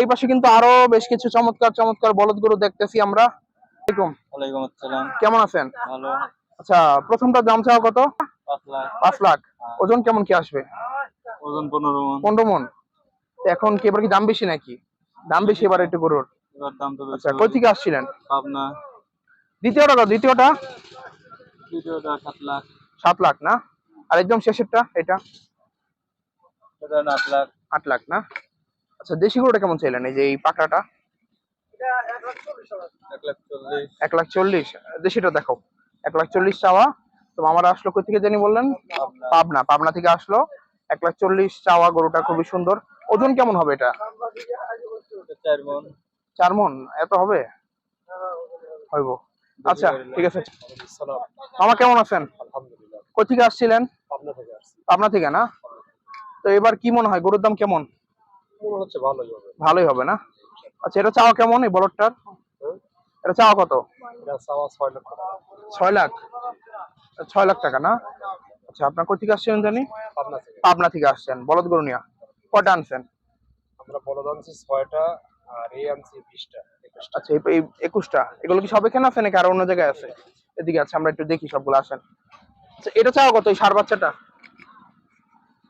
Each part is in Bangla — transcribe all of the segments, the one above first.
এই পাশে কিন্তু আরো বেশ কিছু চমৎকার চমৎকার বলদ গরু দেখতেছি আমরা। ওয়ালাইকুম আসসালাম। কেমন আছেন? ভালো। আচ্ছা, প্রথমটা দাম চাওয়া কত? 5 লাখ। 5 লাখ। ওজন কেমন কি আসবে? ওজন 15 মণ। 15 মণ। এখন কি এবার কি দাম বেশি নাকি? দাম বেশি এবার একটু গরুর। এবার দাম তো বেশি। আচ্ছা, কই থেকে আসছিলেন? পাবনা। দ্বিতীয়টা? 7 লাখ। 7 লাখ না? আর একদম শেষেরটা এটা? এটা 8 লাখ। 8 লাখ না? আচ্ছা, দেশি গরুটা কেমন চাইলেন? এই যে এই পাকড়াটা? 1,40,000। 1,40,000। দেশিটা দেখো। 1,40,000 চাওয়া। তো আমার আসলো কই থেকে জানি বললেন? পাবনা। পাবনা থেকে আসলো। 1,40,000 চাওয়া। গরুটা খুবই সুন্দর। ওজন কেমন হবে এটা? 4 মণ। 4 মণ? এত হবে? হইব। আচ্ছা, ঠিক আছে। মামা কেমন আছেন? আলহামদুলিল্লাহ। কই থেকে আসছিলেন? পাবনা থেকে আসছি। পাবনা থেকে না? তো এবার কি মনে হয় গরুর দাম কেমন? মনে হচ্ছে ভালোই হবে। ভালোই হবে না? আচ্ছা, এটা চাওয়া কেমন এই বলদটার? এটা চাওয়া কত? এটা চাওয়া 6 লাখ। 6 লাখ? 6 লাখ টাকা না? আচ্ছা, আপনার কই থেকে আসছেন জানি? পাবনা থেকে। পাবনা থেকে আসছেন বলদ গরু নিয়ে। কয়টা আনছেন? আমরা বলদ আনছি 6টা আর এই আনছি 20টা। আচ্ছা, এই 21টা। এগুলো কি সব এখানে আছে নাকি আর অন্য জায়গায় আছে? এদিকে আছে, আমরা একটু দেখি সবগুলো। আসেন। আচ্ছা, এটা চাওয়া কত এই ষাঁড় বাচ্চাটা?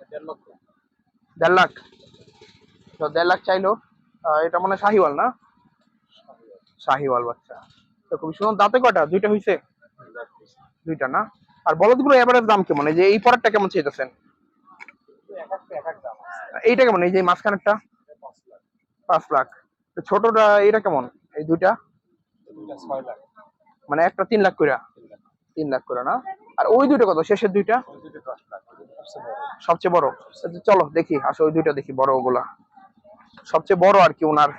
1.5 লক্ষ। 1.5 লাখ? তো 1.5 লাখ চাইলো। এটা মনে হয় শাহিওয়াল না? শাহিওয়াল বাচ্চা। তো খুবই সুন্দর। দাঁতে কয়টা? দুইটা হইছে? দুইটা না? আর বলদগুলো এভারেজ দাম কেমন? এই যে এই পরেরটা কেমন চাইতেছেন? এইটা কেমন? এই যে মাঝখানেরটা? 5 লাখ। তো ছোটটা এটা কেমন? এই দুইটা? 6 লাখ। মানে একটা 3 লাখ কইরা? 3 লাখ করে না? আর ওই দুইটা কত? শেষের দুইটা? 10 লাখ। সবচেয়ে বড়? আচ্ছা, চলো দেখি, আসো ওই দুইটা দেখি, বড় ওগুলা। সবচেয়ে বড় আর কি ওনার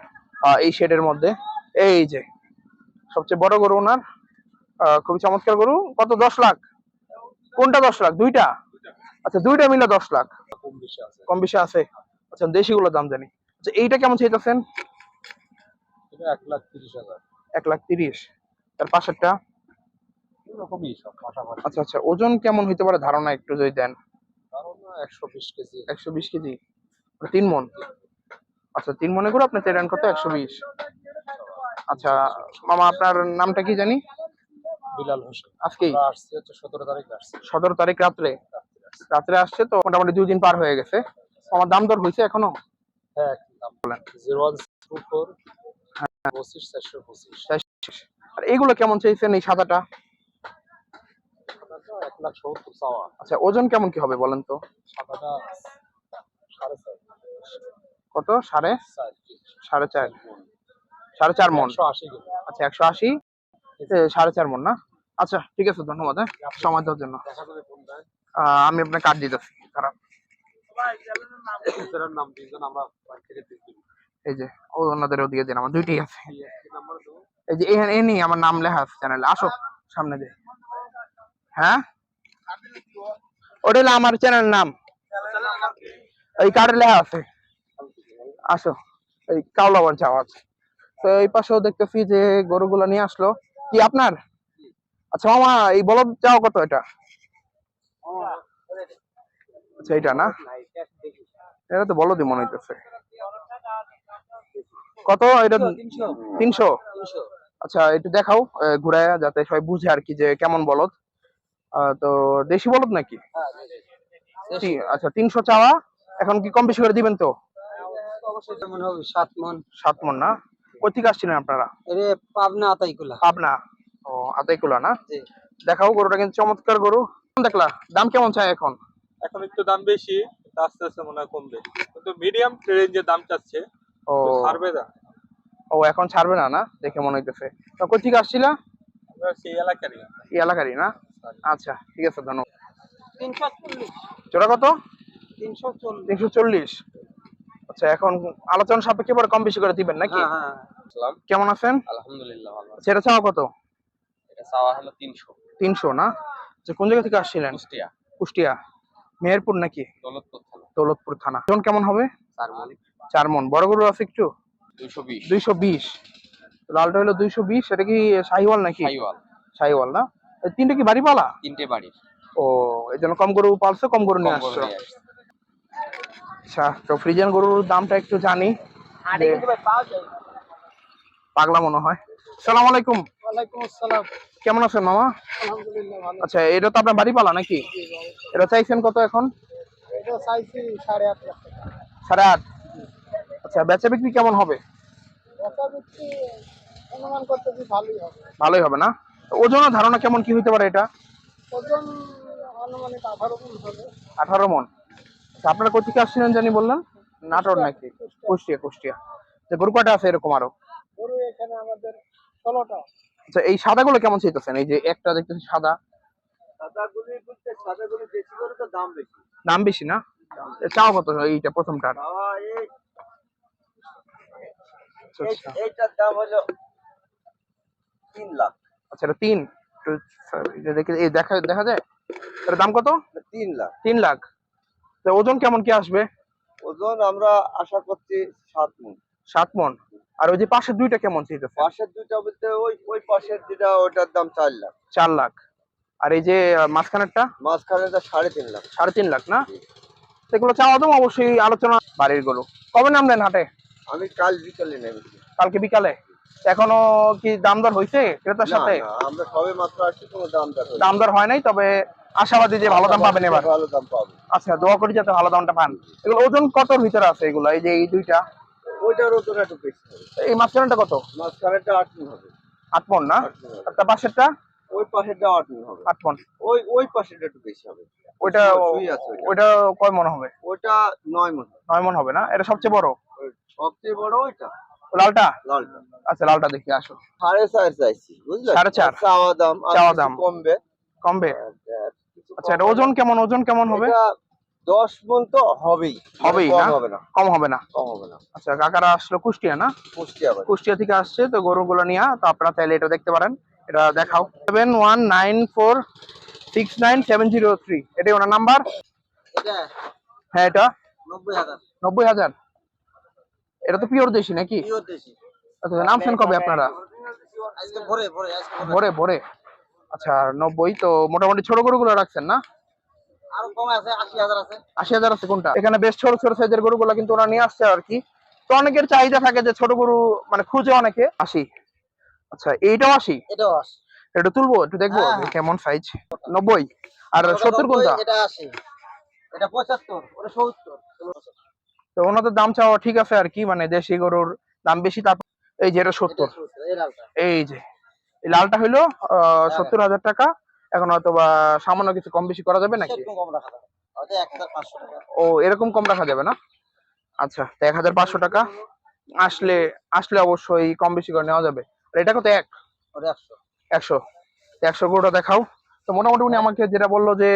এই শেডের মধ্যে। এই যে সবচেয়ে বড় গরু ওনার। খুবই চমৎকার গরু। কত? 10 লাখ? কোনটা 10 লাখ? দুইটা? আচ্ছা, দুইটা মিলে 10 লাখ। কম বেশি আছে। কম বেশি আছে? আচ্ছা, দেশিগুলোর দাম জানি। আচ্ছা, এইটা কেমন চাইতেছেন? এটা 1,30,000। 1,30,000। তার পাশেরটা? এরকমই সব পাশাপাশি। আচ্ছা আচ্ছা, ওজন কেমন হইতে পারে ধারণা একটু যদি দেন? কারণ 120 কেজি। 120 কেজি? 3 মণ? আচ্ছা, 3 মণে করে আপনি চাইলেন কত? 120। আচ্ছা মামা, আপনার নামটা কি জানি? বিলাল হোসেন। আজকে আমরা আসছি হচ্ছে 17 তারিখে আসছি। 17 তারিখ রাত্রে? রাত্রে আসছে তো মোটামুটি 2 দিন পার হয়ে গেছে। আমার দাম দর হয়েছে এখনো? হ্যাঁ, দাম বলেন। 0124 25 425। আর এইগুলো কেমন চাইছেন এই সাদাটা? 1,70,000 চাওয়া। আচ্ছা, ওজন কেমন কি হবে বলেন তো? সাদাটা 4.5। কত? সাড়ে 4 4.5? 4.5 মণ? 180 কেজি। আচ্ছা, 180। 4.5 মণ না? আচ্ছা, ঠিক আছে, ধন্যবাদ সময় দেওয়ার জন্য। দেখা যাবে কোনটা। আমি আপনার কার্ড দিতেছি, খারাপ। এটার নাম দিয়েছেন, আমরা বাইরে থেকে দেখি। এই যে ওনাদেরও দিয়ে দিন, আমার দুইটাই আছে। নাম্বার দেবো। এই যে এখানে এনে আমার নাম লেখা আছে চ্যানেলে। আসো সামনে দিয়ে। হ্যাঁ, ওটা হলো আমার চ্যানেল নাম, এই কার্ডে লেখা আছে। আসো। এই কাউলাবার যাওয়া আছে। তো এই পাশেও দেখতেছি যে গরুগুলো নিয়ে আসলো। কি আপনার? আচ্ছা মামা, এই বলদ চাও কত এটা? আচ্ছা, এটা না? এটা তো বলদই মনে হইতেছে। কত এটা? 300? আচ্ছা, একটু দেখাও ঘুরায়, যাতে সবাই বুঝে আর কি যে কেমন বলদ। তো দেশি বলদ নাকি? আচ্ছা, 300 চাওয়া। এখন কি কম বেশি করে দিবেন তো? অবশ্যই মনে হবে 7 মণ। 7 মণ না? কই থেকে আসছিলেন আপনারা? এরে পাবনা আতাইকুলা। পাবনা? ও, আতাইকুলা না? দেখাও গরুটা কিন্তু চমৎকার গরু। দেখলা দাম কেমন চাই এখন? এখন একটু দাম বেশি, আস্তে আস্তে মনে হয় কমবে, কিন্তু মিডিয়াম রেঞ্জে দাম চাচ্ছে। ও, ছাড়বে না। ও এখন ছাড়বে না? না দেখে মনে হইতেছে। তো কই থেকে আসছিলা? আমরা সেই এলাকারই। এই এলাকারই না? আচ্ছা, ঠিক আছে, ধন্যবাদ। 340। জোড়া কত? 340। 340? আচ্ছা, এখন আলোচনা সাপেক্ষে পরে কম বেশি করে দিবেন নাকি? হ্যাঁ হ্যাঁ। কেমন আছেন? আলহামদুলিল্লাহ ভালো। সেটা চাওয়া কত? এটা চাওয়া হলো 300। 300 না? আচ্ছা, কোন জায়গা থেকে আসছিলেন? কুষ্টিয়া। কুষ্টিয়া? মেহেরপুর নাকি? দৌলতপুর থানা। দৌলতপুর থানা। ওজন কেমন হবে? 4 মণ। 4 মণ। বড় গরু আছে একটু? 220। 220? লালটা হলো 220। এটা কি শাহিওয়াল নাকি? শাহিওয়াল। শাহিওয়াল না? এই তিনটা কি বাড়ি পালা? 3টে বাড়ির। ও, এই জন্য কম গরু পালছো, কম গরু নিয়ে আসছো। আচ্ছা, তো ফ্রিজিয়ান গরুর দামটা একটু জানি। হাটে কিন্তু ভাই পাওয়া যায় না। পাগলা মনে হয়। সালাম আলাইকুম, ওয়ালাইকুম আসসালাম। কেমন আছেন মামা? আলহামদুলিল্লাহ ভালো। আচ্ছা, এটা তো আপনার বাড়ি পালা নাকি? এটা চাইছেন কত এখন? এটা চাইছি 8.5 লাখ টাকা। 8.5। আচ্ছা, বেচা বিক্রি কেমন হবে? বেচা বিক্রি অনুমান করতেছি ভালোই হবে। ভালোই হবে না? তো ওজন ও ধারণা কেমন কি হইতে পারে এটা? ওজন আনুমানিক 18 মণ হবে। 18 মন। আচ্ছা, আপনারা কোথেকে আসছিলেন জানি বললেন? নাটোর নাকি? কুষ্টিয়া, কুষ্টিয়া। তো গরু কয়টা আছে এরকম আরো? গরু এখানে আমাদের 16টা। আচ্ছা, এই সাদাগুলো কেমন চাইতেছেন? এই যে একটা দেখতেছি সাদা, সাদাগুলি বেশি করে তো দাম বেশি। দাম বেশি না? এ চাও কত এইটা প্রথমটার? আচ্ছা, আচ্ছা। এইটার দাম হলো 3 লাখ। আচ্ছা, এটা 3। একটু এই যে দেখে এই দেখা দেখা যায় এর দাম কত? 3 লাখ। 3 লাখ। তো ওজন কেমন কি আসবে? ওজন আমরা আশা করছি 7 মণ। 7 মন। আর ওই যে পাশের দুইটা কেমন চাইতেছে? পাশের দুইটা বলতে ওই পাশের যেটা ওটার দাম 4 লাখ। 4 লাখ। আর এই যে মাঝখানেরটা? মাঝখানেটা 3.5 লাখ। 3.5 লাখ না? সেগুলো চাওয়া দাম অবশ্যই আলোচনা। বাড়ির গরু কবে নামলেন হাটে? আমি কাল বিকালে নেমেছি। কালকে বিকালে? এখনো কি দাম দর হয়েছে ক্রেতার না সাথে? না, আমরা সবে মাত্র আসছি, কোনো দাম দর হয়নি। দাম দর হয় নাই, তবে আশাবাদী যে ভালো দাম পাবেন এবার। ভালো দাম পাবো। আচ্ছা, দোয়া করি যাতে ভালো দামটা পান। এগুলো ওজন কতর ভিতরে আছে এগুলো? এই যে এই দুইটা, ওইটার ওজন একটু বেশি হবে। এই মাঝখানেরটা কত? মাঝখানেরটা 8 মণ হবে। 8 মন না? 8 মণ হবে। আর তার পাশেরটা? ওই পাশেরটা 8 মণ হবে। 8 মন। ওই পাশেরটা একটু বেশি হবে। ওইটা সুই আছে ওইটা। ওইটা কয় মন হবে? ওইটা 9 মণ। 9 মন হবে না? এটা সবচেয়ে বড়? ওই সবচেয়ে বড় ওইটা লালটা? লালটা। আচ্ছা, লালটা দেখি আসো। 4.5 চাইছি, বুঝলে? 4.5 চাওয়া দাম, আর চাওয়া কিছু দাম কমবে। কমবে? কিছু আচ্ছা, এটা ওজন কেমন, ওজন কেমন হবে? এটা 10 মণ তো হবেই। হবেই কম না? হবে না। কম হবে না? কম হবে না। আচ্ছা, কাকারা আসলো কুষ্টিয়া না? কুষ্টিয়া বাড়ি। কুষ্টিয়া থেকে আসছে তো গরুগুলো নিয়ে, তো আপনারা চাইলে এটা দেখতে পারেন। এটা দেখাও। 7194697003, এটাই ওনার নাম্বার? এটা হ্যাঁ, এটা 90,000। 90,000। এটা তো পিওর দেশি নাকি? পিওর দেশি। আচ্ছা, নামছেন কবে আপনারা? আজকে ভোরে আজকে ভোরে ভোরে। আচ্ছা, 90। তো মোটামুটি ছোট গরুগুলো রাখছেন না? আরো কম আছে, 80,000 আছে। 80,000 আছে কোনটা? এখানে বেশ ছোট ছোট সাইজের গরুগুলো কিন্তু ওরা নিয়ে আসছে আর কি। তো অনেকের চাহিদা থাকে যে ছোট গরু মানে খুঁজে অনেকে। 80। আচ্ছা, এইটাও 80? এটাও আছে। একটু তুলবো, একটু দেখবো হ্যাঁ, যে কেমন সাইজ। 90। আর 70 কোনটা? এটা 80। এটা 75, ওটা 70। তো ওনাদের দাম চাওয়া ঠিক আছে আর কি, মানে দেশি গরুর দাম বেশি। তারপর এই যে এটা 70। এই লালটা। এই যে এই লালটা হইলো 70,000 টাকা। এখন হয়তো বা সামান্য কিছু কম বেশি করা যাবে নাকি? একটু কম রাখা যাবে। হয়তো 1,500 টাকা। ও, এরকম কম রাখা যাবে না? আচ্ছা, তো 1,500 টাকা আসলে আসলে অবশ্যই কম বেশি করে নেওয়া যাবে। আর এটা কত? ওটা 100। 100। 100 গরুটা দেখাও। তো মোটামুটি উনি আমাকে যেটা বললো যে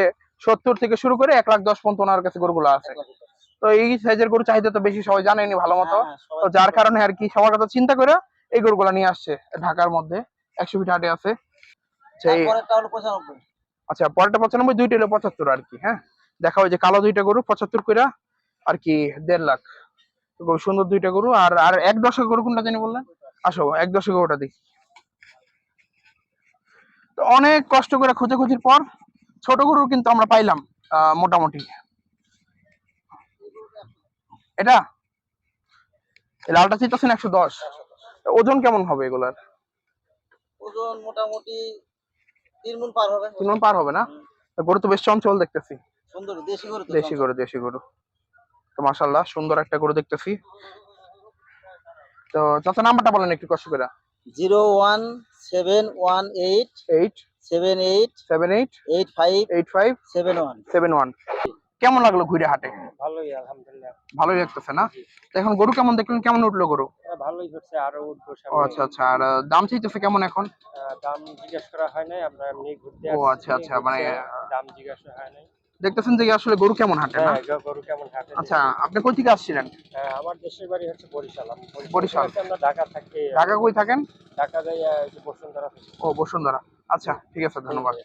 70 থেকে শুরু করে 1,10,000 পর্যন্ত ওনার কাছে গরুগুলো আছে। তো এই সাইজের গরু চাহিদা তো বেশি, সবাই জানেনি ভালো মতো। তো যার কারণে আর কি সবার কথা চিন্তা করে এই গরুগুলো নিয়ে আসছে ঢাকার মধ্যে। 100 ফিট হাটে আছে। তারপরেরটা হলো 95। আচ্ছা, পরেরটা 95, দুইটা হলো 75 আর কি। হ্যাঁ, দেখা ওই যে কালো দুইটা গরু 75 কইরা আর কি 1.5 লাখ। তো খুব সুন্দর দুইটা গরু। আর আর 1.10 গরু কোনটা জানি বললেন? আসো 1.10 গরুটা দেখি। তো অনেক কষ্ট করে খোঁজাখুঁজির পর ছোট গরু কিন্তু আমরা পাইলাম মোটামুটি। এটা এই লালটা চিন্তাছেন 110। ওজন কেমন হবে এগুলার? ওজন মোটামুটি 3 মণ পার হবে। 3 মণ পার হবে না? তো গরু তো বেশ চঞ্চল দেখতেছি। সুন্দর দেশি গরু তো। দেশি গরু, দেশি গরু। তো মাশাআল্লাহ সুন্দর একটা গরু দেখতেছি। তো চাচা নাম্বারটা বলেন একটু কষ্ট করে। 01718 8 78 78 85 85 71। 71। কেমন লাগলো ঘুরে হাটে? ভালোই আলহামদুলিল্লাহ। ভালোই লাগতেছে না? তো এখন গরু কেমন দেখলেন, কেমন উঠলো গরু? ভালোই হচ্ছে, আরো উঠবো ও সামনে। আচ্ছা আচ্ছা। আর দাম চাইতেছে কেমন এখন? দাম জিজ্ঞেস করা হয় নাই, আমরা এমনি ঘুরতে ও আসছি। আচ্ছা আচ্ছা, মানে দাম জিজ্ঞাসা হয় নাই। দেখতেছেন যে আসলে গরু কেমন হাটে না? হ্যাঁ, গরু কেমন হাটে। আচ্ছা, আপনি কই থেকে আসছিলেন? আমার দেশের বাড়ি হচ্ছে বরিশাল। আমি বরিশাল। থেকে আমরা ঢাকা থাকি। ঢাকা কই থাকেন? ঢাকা যাই বসুন্ধরা। ও, বসুন্ধরা। আচ্ছা, ঠিক আছে, ধন্যবাদ।